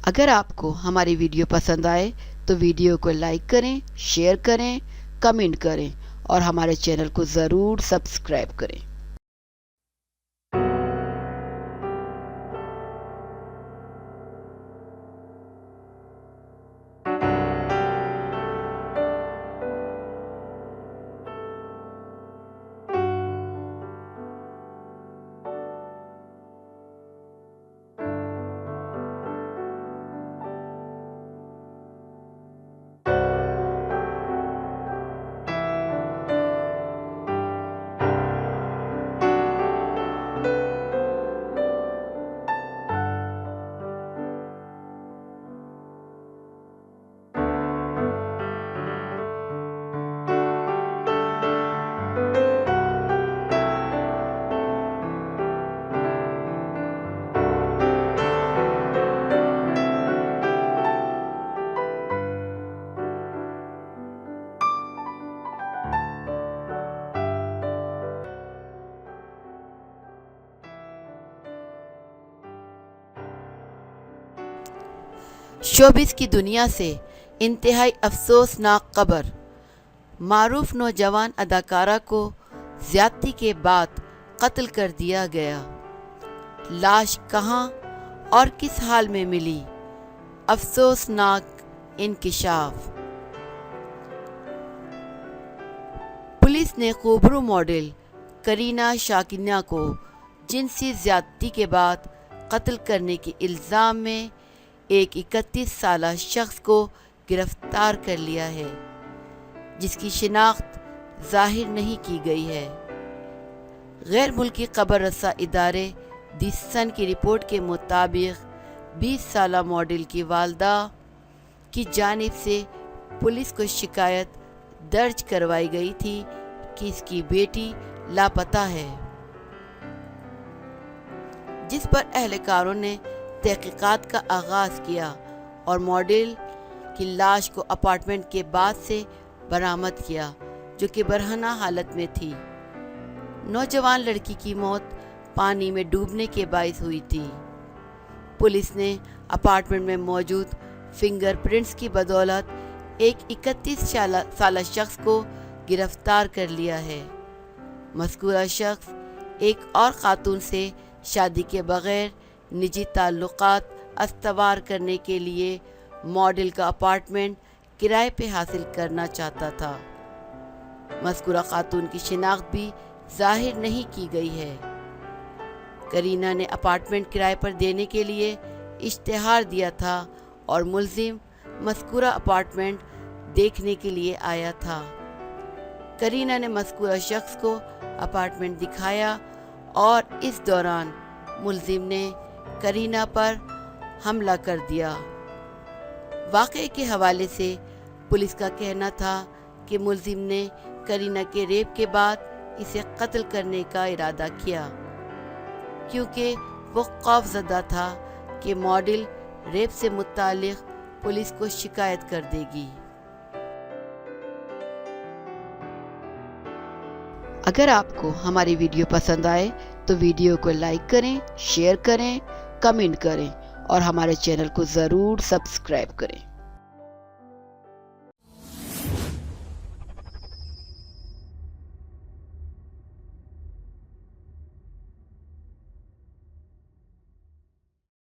اگر آپ کو ہماری ویڈیو پسند آئے تو ویڈیو کو لائک کریں، شیئر کریں، کمنٹ کریں اور ہمارے چینل کو ضرور سبسکرائب کریں۔ شوبز کی دنیا سے انتہائی افسوسناک خبر، معروف نوجوان اداکارہ کو زیادتی کے بعد قتل کر دیا گیا۔ لاش کہاں اور کس حال میں ملی؟ افسوسناک انکشاف۔ پولیس نے خوبرو ماڈل کرینہ شاکینہ کو جنسی زیادتی کے بعد قتل کرنے کے الزام میں ایک 31 سالہ شخص کو گرفتار کر لیا ہے، جس کی شناخت ظاہر نہیں کی گئی ہے۔ غیر ملکی خبر رساں ادارے دی سن کی رپورٹ کے مطابق 20 سالہ ماڈل کی والدہ کی جانب سے پولیس کو شکایت درج کروائی گئی تھی کہ اس کی بیٹی لاپتہ ہے، جس پر اہلکاروں نے تحقیقات کا آغاز کیا اور ماڈل کی لاش کو اپارٹمنٹ کے بعد سے برآمد کیا، جو کہ برہنہ حالت میں تھی۔ نوجوان لڑکی کی موت پانی میں ڈوبنے کے باعث ہوئی تھی۔ پولیس نے اپارٹمنٹ میں موجود فنگر پرنٹس کی بدولت ایک 31 سالہ شخص کو گرفتار کر لیا ہے۔ مذکورہ شخص ایک اور خاتون سے شادی کے بغیر نجی تعلقات استوار کرنے کے لیے ماڈل کا اپارٹمنٹ کرائے پہ حاصل کرنا چاہتا تھا۔ مذکورہ خاتون کی شناخت بھی ظاہر نہیں کی گئی ہے۔ کرینہ نے اپارٹمنٹ کرائے پر دینے کے لیے اشتہار دیا تھا اور ملزم مذکورہ اپارٹمنٹ دیکھنے کے لیے آیا تھا۔ کرینہ نے مذکورہ شخص کو اپارٹمنٹ دکھایا اور اس دوران ملزم نے کرینہ پر حملہ کر دیا۔ واقعے کے حوالے سے پولیس کا کہنا تھا کہ ملزم نے کرینہ کے ریپ کے بعد اسے قتل کرنے کا ارادہ کیا، کیونکہ وہ خوف زدہ تھا کہ ماڈل ریپ سے متعلق پولیس کو شکایت کر دے گی۔ اگر آپ کو ہماری ویڈیو پسند آئے تو ویڈیو کو لائک کریں، شیئر کریں، کمنٹ کریں اور ہمارے چینل کو ضرور سبسکرائب کریں۔